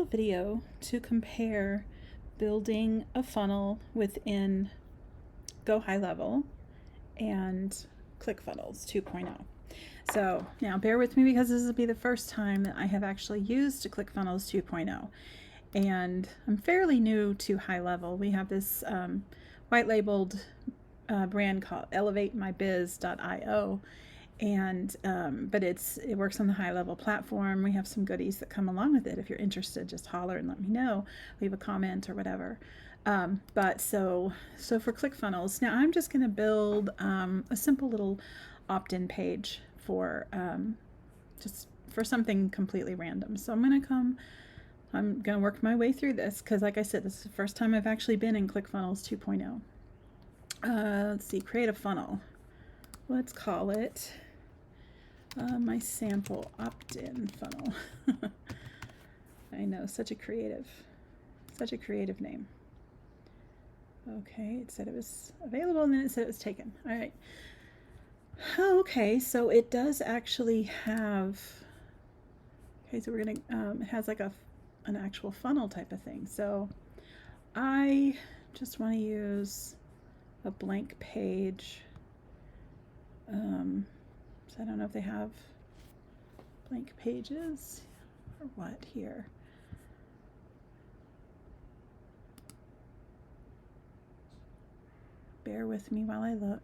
video to compare building a funnel within GoHighLevel and ClickFunnels 2.0. So now bear with me because this will be the first time that I have actually used ClickFunnels 2.0. And I'm fairly new to HighLevel. We have this white labeled brand called elevatemybiz.io. And but it works on the HighLevel platform. We have some goodies that come along with it. If you're interested, just holler and let me know, leave a comment or whatever. But so for ClickFunnels, now I'm just going to build a simple little opt-in page for just for something completely random. So I'm going to work my way through this because, like I said, this is the first time I've actually been in ClickFunnels 2.0. Let's see, create a funnel. Let's call it my sample opt-in funnel. I know, such a creative name. Okay, it said it was available and then it said it was taken. All right. Okay, so it does actually have, okay, so we're gonna, it has like an actual funnel type of thing. So I just want to use a blank page. So I don't know if they have blank pages or what here. Bear with me while I look.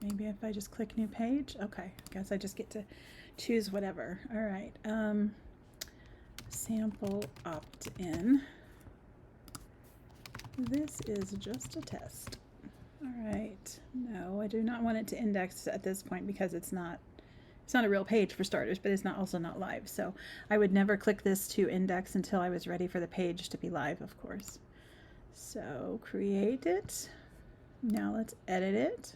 Maybe if I just click new page. Okay, I guess I just get to choose whatever. All right. Sample opt-in. This is just a test. All right. No, I do not want it to index at this point because it's not a real page for starters, but it's also not live. So I would never click this to index until I was ready for the page to be live, of course. So create it. Now let's edit it.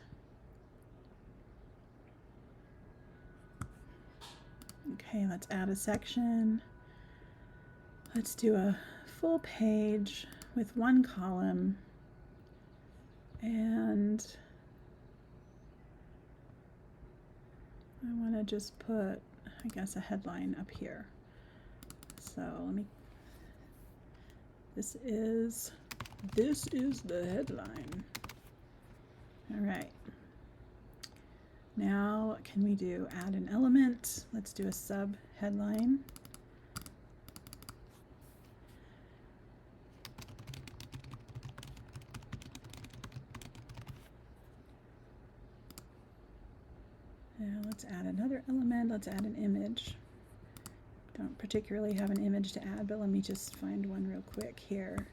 Okay, let's add a section. Let's do a full page with one column. And I want to just put, I guess, a headline up here. So this is the headline. All right. Now, can we do add an element? Let's do a sub headline. Now let's add another element. Let's add an image. Don't particularly have an image to add, but let me just find one real quick here.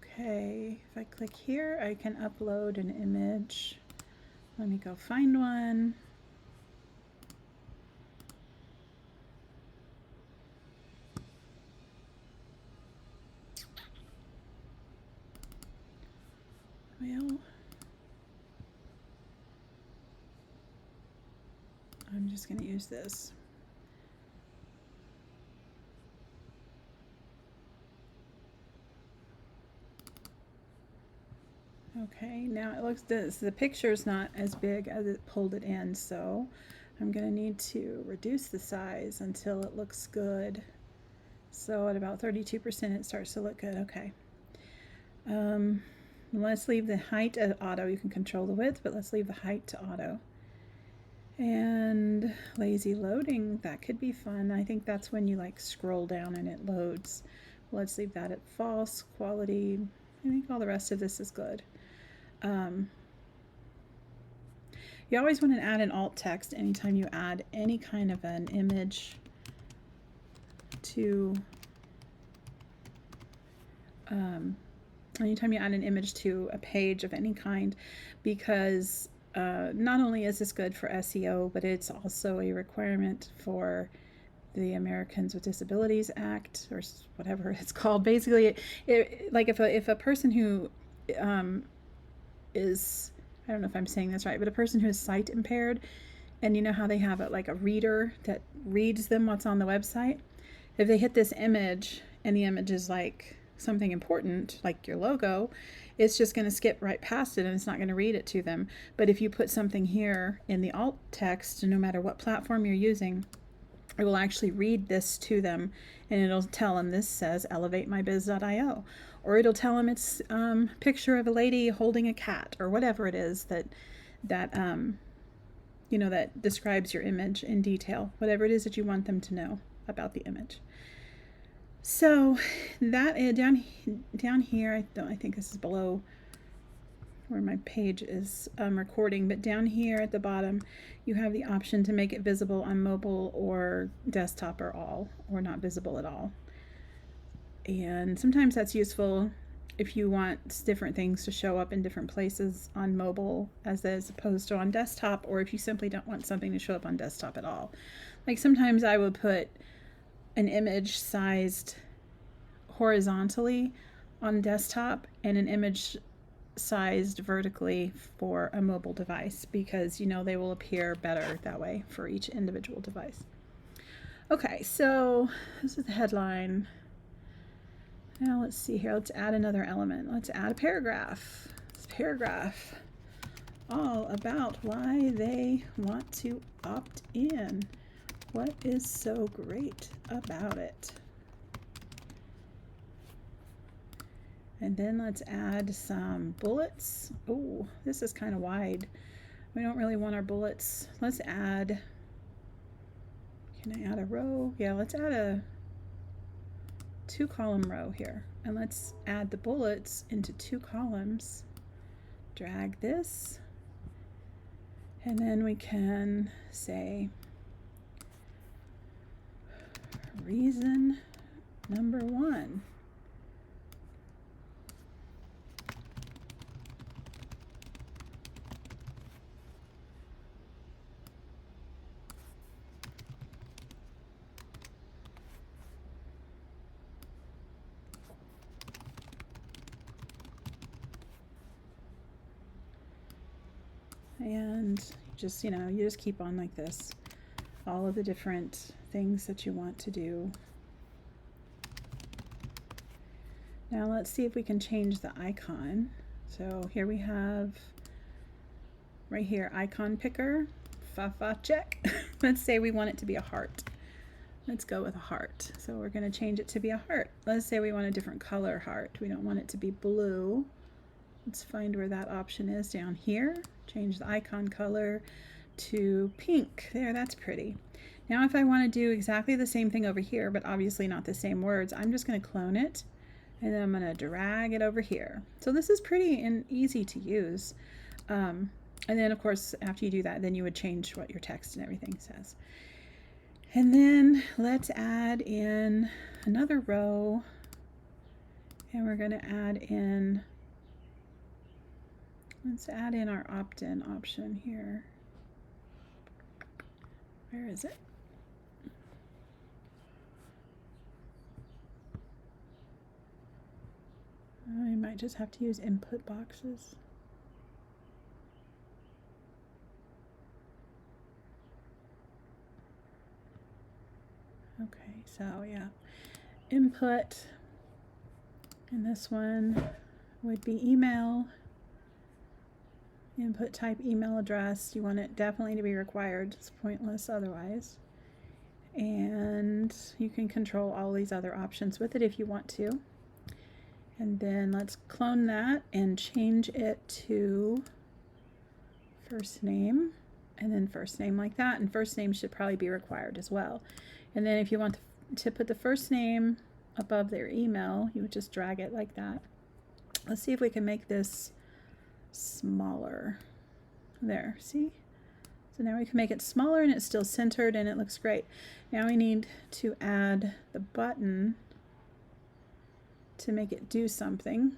Okay, if I click here, I can upload an image. Let me go find one. Well, I'm just going to use this. Okay, now it looks the picture's not as big as it pulled it in, so I'm going to need to reduce the size until it looks good. So at about 32% it starts to look good. Okay. Let's leave the height at auto. You can control the width, but let's leave the height to auto. And lazy loading, that could be fun. I think that's when you like scroll down and it loads. Let's leave that at false. Quality, I think all the rest of this is good. You always want to add an alt text anytime you add any kind of an image to anytime you add an image to a page of any kind, because not only is this good for SEO, but it's also a requirement for the Americans with Disabilities Act, or whatever it's called. Basically, like if a person who is, I don't know if I'm saying this right, but a person who is sight impaired, and you know how they have like a reader that reads them what's on the website, if they hit this image and the image is like something important like your logo, it's just going to skip right past it and it's not going to read it to them. But if you put something here in the alt text, no matter what platform you're using, it will actually read this to them, and it'll tell them this says elevatemybiz.io, or it'll tell them it's picture of a lady holding a cat, or whatever it is that you know, that describes your image in detail, whatever it is that you want them to know about the image. So that down here, I think this is below where my page is recording, but down here at the bottom you have the option to make it visible on mobile or desktop or all, or not visible at all. And sometimes that's useful if you want different things to show up in different places on mobile as opposed to on desktop, or if you simply don't want something to show up on desktop at all. Like sometimes I would put an image sized horizontally on desktop and an image sized vertically for a mobile device, because you know they will appear better that way for each individual device. Okay, so this is the headline. Now let's see here, let's add another element. Let's add a paragraph. This paragraph all about why they want to opt in. What is so great about it? And then let's add some bullets. Oh, this is kind of wide. We don't really want our bullets. Let's add, can I add a row? Yeah, let's add a 2-column row here. And let's add the bullets into 2 columns. Drag this. And then we can say reason number 1. And just, you know, you just keep on like this. All of the different things that you want to do. Now let's see if we can change the icon. So here we have, right here, icon picker, check. Let's say we want it to be a heart. Let's go with a heart. So we're going to change it to be a heart. Let's say we want a different color heart. We don't want it to be blue. Let's find where that option is down here. Change the icon color to pink. There, that's pretty. Now if I want to do exactly the same thing over here, but obviously not the same words, I'm just going to clone it, and then I'm going to drag it over here. So this is pretty and easy to use. And then of course after you do that, then you would change what your text and everything says. And then let's add in another row, and we're going to add in, let's add in our opt-in option here. Where is it? I might just have to use input boxes. Okay, so yeah, input, and this one would be email. Input type email address. You want it definitely to be required. It's pointless otherwise. And you can control all these other options with it if you want to. And then let's clone that and change it to first name, and then first name like that. And first name should probably be required as well. And then if you want to put the first name above their email, you would just drag it like that. Let's see if we can make this smaller. There, see? So now we can make it smaller and it's still centered and it looks great. Now we need to add the button to make it do something.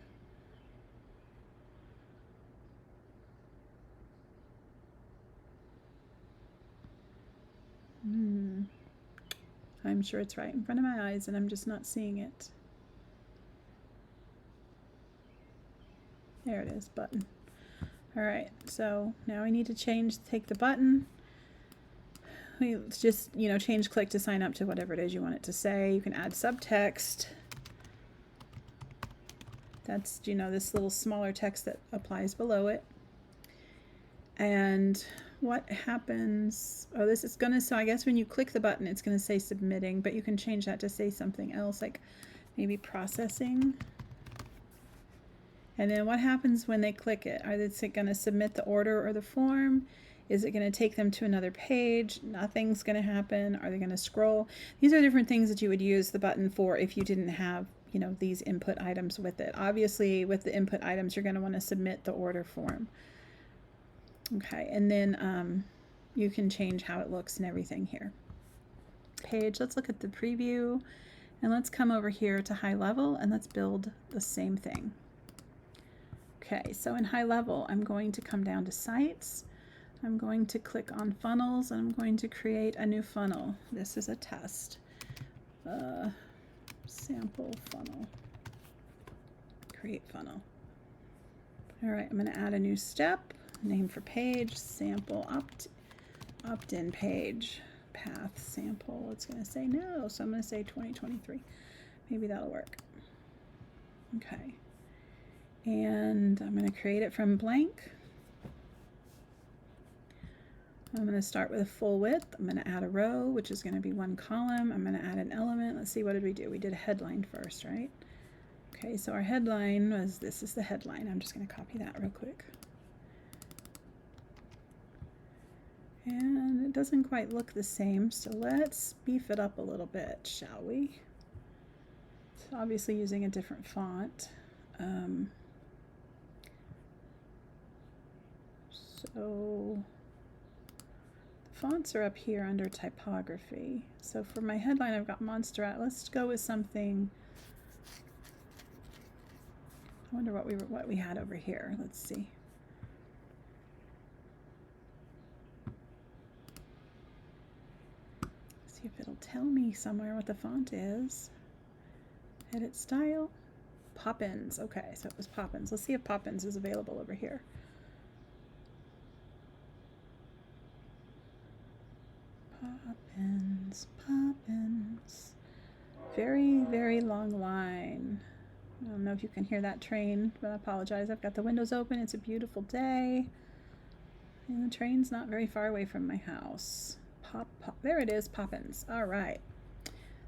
I'm sure it's right in front of my eyes and I'm just not seeing it. There it is, button. All right, so now we need to take the button. We just, you know, change click to sign up to whatever it is you want it to say. You can add subtext. That's, you know, this little smaller text that applies below it. And what happens, oh, this is gonna, so I guess when you click the button, it's gonna say submitting, but you can change that to say something else, like maybe processing. And then what happens when they click it? Are they gonna submit the order or the form? Is it gonna take them to another page? Nothing's gonna happen. Are they gonna scroll? These are different things that you would use the button for if you didn't have, you know, these input items with it. Obviously, with the input items, you're gonna wanna submit the order form. Okay, and then you can change how it looks and everything here. Page, let's look at the preview, and let's come over here to high level and let's build the same thing. Okay, so in high level, I'm going to come down to sites. I'm going to click on funnels and I'm going to create a new funnel. This is a test. Sample funnel. Create funnel. All right, I'm going to add a new step. Name for page, sample opt-in page, path sample. It's going to say no, so I'm going to say 2023. Maybe that'll work. Okay. And I'm going to create it from blank. I'm going to start with a full width. I'm going to add a row, which is going to be one column. I'm going to add an element. Let's see, what did we do? We did a headline first, right? Okay, so our headline was, this is the headline. I'm just going to copy that real quick. And it doesn't quite look the same, so let's beef it up a little bit, shall we? It's obviously using a different font. So the fonts are up here under typography. So for my headline, I've got Montserrat. Let's go with something. I wonder what we had over here. Let's see. See if it'll tell me somewhere what the font is. Edit style. Poppins. Okay, so it was Poppins. Let's see if Poppins is available over here. Poppins, Poppins. Very, very long line. I don't know if you can hear that train, but I apologize. I've got the windows open. It's a beautiful day. And the train's not very far away from my house. There it is, Poppins. All right.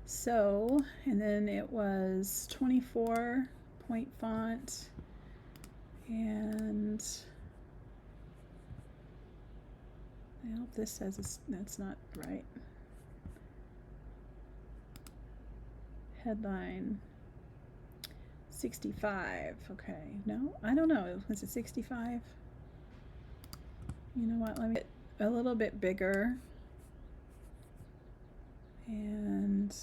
So, and then it was 24-point font. And I hope this says that's not right. Headline 65. Okay, no, I don't know. Was it 65? You know what? Let me get a little bit bigger. And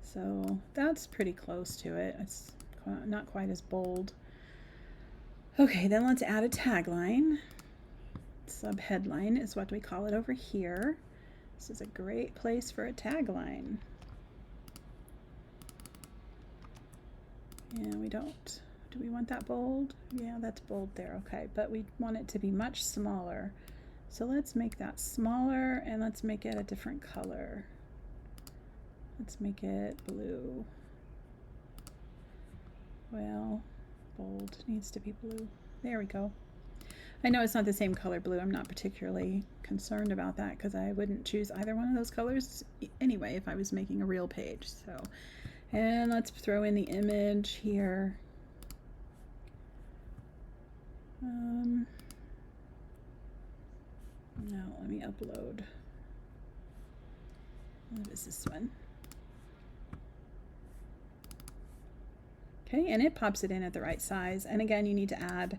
so that's pretty close to it. It's not quite as bold. Okay, then let's add a tagline. Subheadline is what we call it over here. This is a great place for a tagline. And we don't, do we want that bold? Yeah, that's bold there, okay, but we want it to be much smaller. So let's make that smaller and let's make it a different color. Let's make it blue. Well, bold needs to be blue. There we go. I know it's not the same color blue. I'm not particularly concerned about that because I wouldn't choose either one of those colors anyway if I was making a real page. So, and let's throw in the image here. No, let me upload. What is this one? Okay, and it pops it in at the right size. And again, you need to add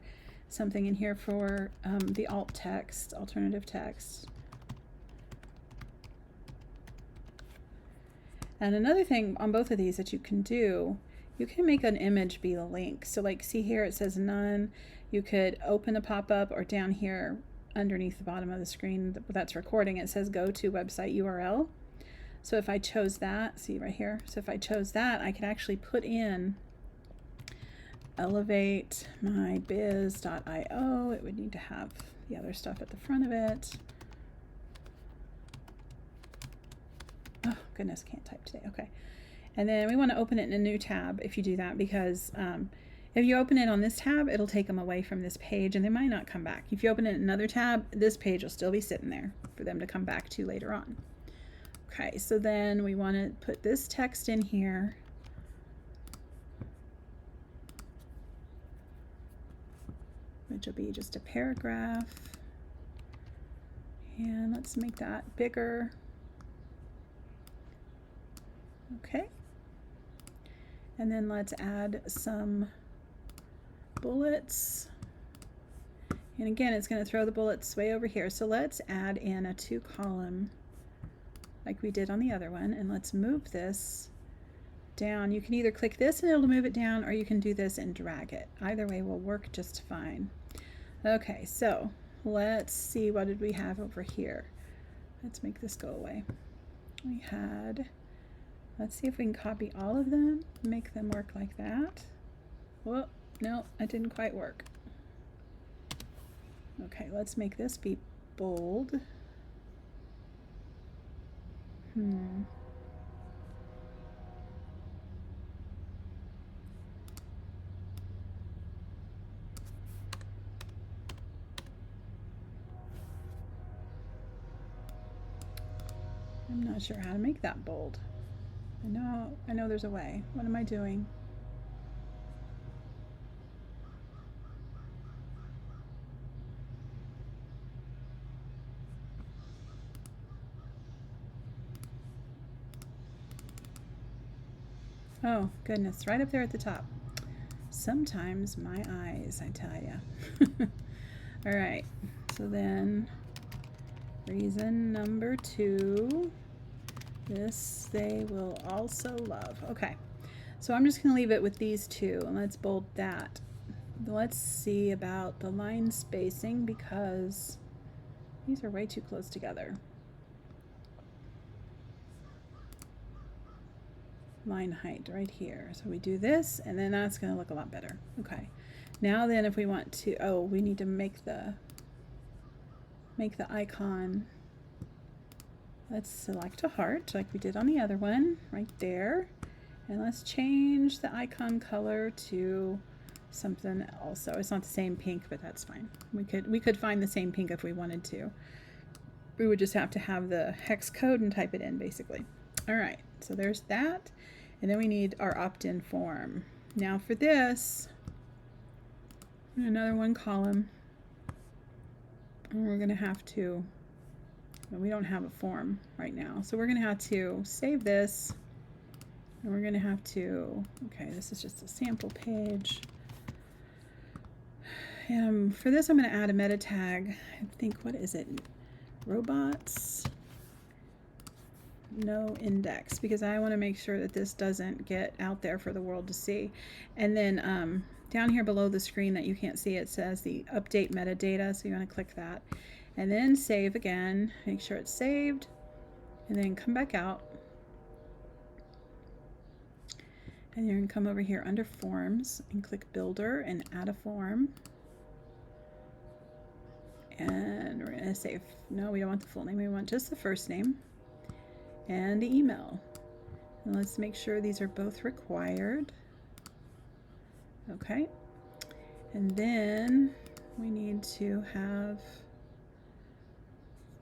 something in here for the alt text, alternative text. And another thing on both of these that you can do, you can make an image be the link. So like see here, it says none. You could open the pop-up, or down here underneath the bottom of the screen that's recording, it says go to website URL. So if I chose that, see right here, so if I chose that, I could actually put in elevatemybiz.io. It would need to have the other stuff at the front of it. Oh goodness, can't type today. Okay. And then we want to open it in a new tab if you do that, because if you open it on this tab, it'll take them away from this page and they might not come back. If you open it in another tab, this page will still be sitting there for them to come back to later on. Okay, so then we want to put this text in here. Which will be just a paragraph. And let's make that bigger. Okay. And then let's add some bullets. And again, it's going to throw the bullets way over here. So let's add in a 2-column like we did on the other one. And let's move this down. You can either click this and it'll move it down, or you can do this and drag it. Either way will work just fine. Okay, so let's see, what did we have over here? Let's make this go away. We had, let's see if we can copy all of them, make them work like that. Well, no, that didn't quite work. Okay, let's make this be bold. I'm not sure how to make that bold. I know there's a way. What am I doing? Oh, goodness, right up there at the top. Sometimes my eyes, I tell ya. All right, so then reason number 2, this they will also love. Okay, so I'm just going to leave it with these 2, and let's bold that. Let's see about the line spacing, because these are way too close together. Line height right here. So we do this, and then that's going to look a lot better. Okay, now then if we want to, oh, we need to make the icon. Let's select a heart like we did on the other one right there, and let's change the icon color to something else. So it's not the same pink, but that's fine. We could find the same pink if we wanted to. We would just have to have the hex code and type it in, basically. All right, so there's that. And then we need our opt-in form. Now for this, another 1 column. And we're going to have to, well, we don't have a form right now. So we're going to have to save this. And we're going to have to, okay, this is just a sample page. And for this, I'm going to add a meta tag. I think, what is it? Robots. No index, because I want to make sure that this doesn't get out there for the world to see. And then down here below the screen that you can't see, it says the update metadata, so you want to click that and then save again, make sure it's saved, and then come back out, and you're going to come over here under forms and click builder and add a form, and we're going to save. No, we don't want the full name, we want just the first name and the email. And let's make sure these are both required. Okay, and then we need to have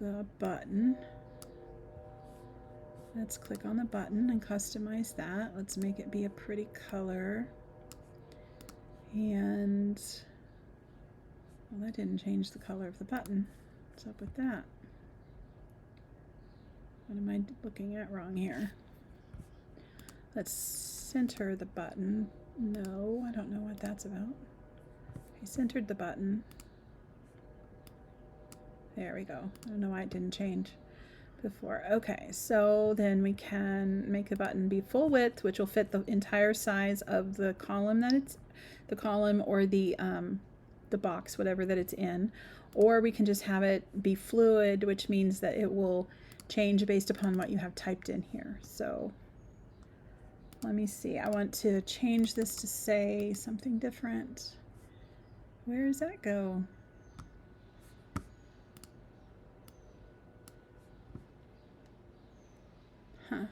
the button. Let's click on the button and customize that. Let's make it be a pretty color. And, well, that didn't change the color of the button. What's up with that? What am I looking at wrong here? Let's center the button. No, I don't know what that's about. I centered the button. There we go. I don't know why it didn't change before. Okay, so then we can make the button be full width, which will fit the entire size of the column that it's, the column or the box, whatever that it's in. Or we can just have it be fluid, which means that it will change based upon what you have typed in here. So let me see. I want to change this to say something different. Where does that go? Huh.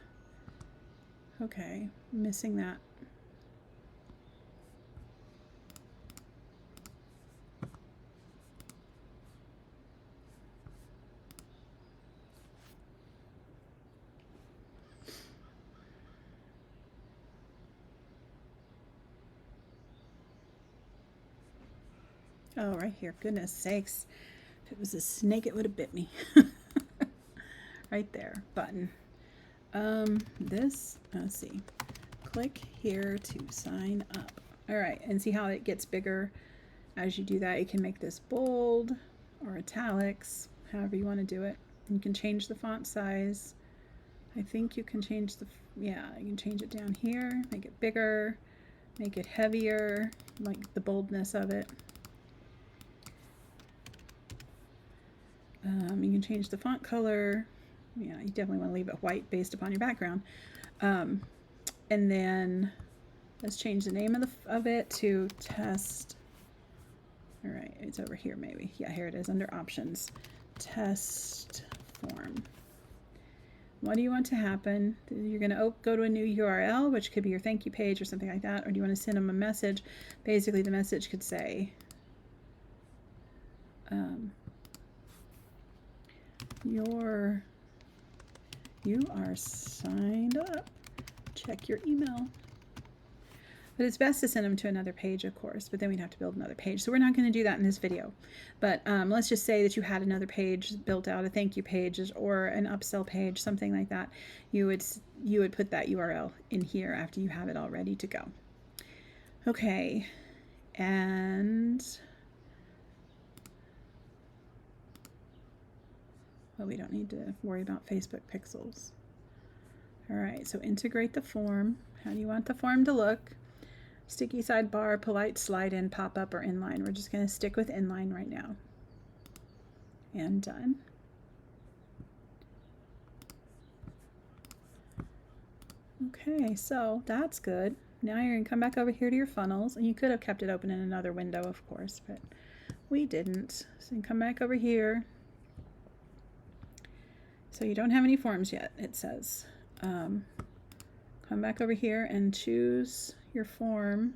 Okay, missing that. Oh, right here. Goodness sakes. If it was a snake, it would have bit me. Right there. Button. Let's see. Click here to sign up. All right, and see how it gets bigger as you do that. You can make this bold or italics, however you want to do it. You can change the font size. I think you can change the, yeah, you can change it down here, make it bigger, make it heavier, like the boldness of it. You can change the font color. Yeah, you definitely want to leave it white based upon your background. And then let's change the name of it to test. All right, it's over here maybe. Yeah, here it is under options. Test form. What do you want to happen? You're going to go to a new URL, which could be your thank you page or something like that, or do you want to send them a message? Basically, the message could say, you are signed up. Check your email. But it's best to send them to another page, of course, but then we'd have to build another page. So we're not going to do that in this video. But let's just say that you had another page built out, a thank you page or an upsell page, something like that. You would put that URL in here after you have it all ready to go. Okay, and well, we don't need to worry about Facebook pixels. All right, so integrate the form. How do you want the form to look? Sticky sidebar, polite slide in, pop up, or inline. We're just going to stick with inline right now. And done. Okay, so that's good. Now you're going to come back over here to your funnels, and you could have kept it open in another window, of course, but we didn't. So you come back over here. So you don't have any forms yet, it says. Come back over here and choose your form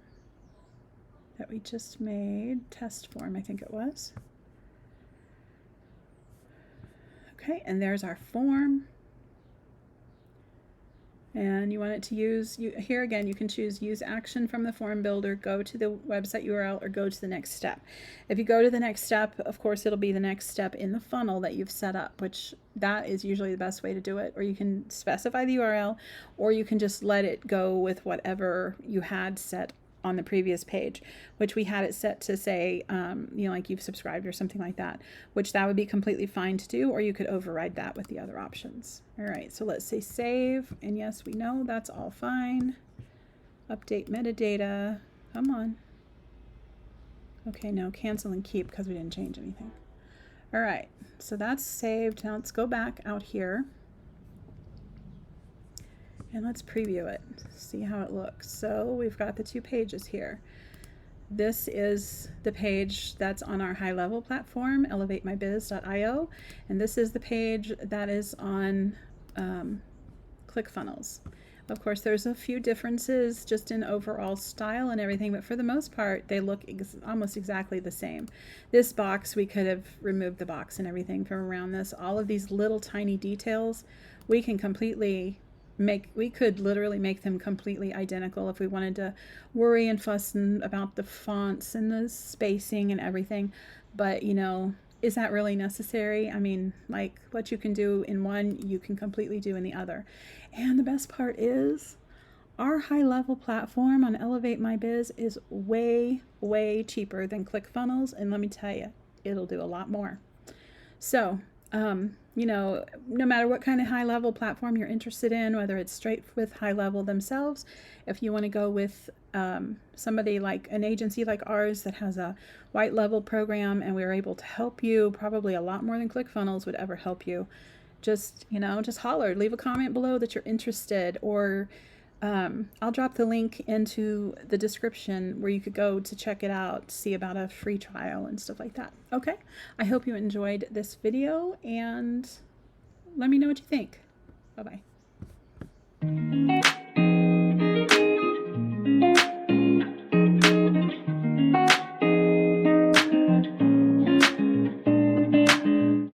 that we just made, test form, I think it was. Okay, and there's our form. And you want it to use, here again, you can choose use action from the form builder, go to the website URL, or go to the next step. If you go to the next step, of course, it'll be the next step in the funnel that you've set up, which that is usually the best way to do it. Or you can specify the URL, or you can just let it go with whatever you had set on the previous page, which we had it set to say, like you've subscribed or something like that, which that would be completely fine to do, or you could override that with the other options. All right, so let's say save, and yes, we know that's all fine. Update metadata, come on. Okay, no, cancel and keep because we didn't change anything. All right, so that's saved. Now let's go back out here. And let's preview it, see how it looks. So we've got the two pages here. This is the page that's on our high-level platform, elevatemybiz.io, and this is the page that is on ClickFunnels. Of course, there's a few differences just in overall style and everything, but for the most part, they look almost exactly the same. This box, we could have removed the box and everything from around this. All of these little tiny details, we can completely we could literally make them completely identical if we wanted to worry and fuss about the fonts and the spacing and everything. But, is that really necessary? I mean, like, what you can do in one, you can completely do in the other. And the best part is our high-level platform on Elevate My Biz is way, way cheaper than ClickFunnels. And let me tell you, it'll do a lot more. So, no matter what kind of high-level platform you're interested in, whether it's straight with high-level themselves, if you want to go with somebody like an agency like ours that has a white-level program and we're able to help you probably a lot more than ClickFunnels would ever help you, just holler, leave a comment below that you're interested, or I'll drop the link into the description where you could go to check it out, see about a free trial and stuff like that. Okay, I hope you enjoyed this video, and let me know what you think.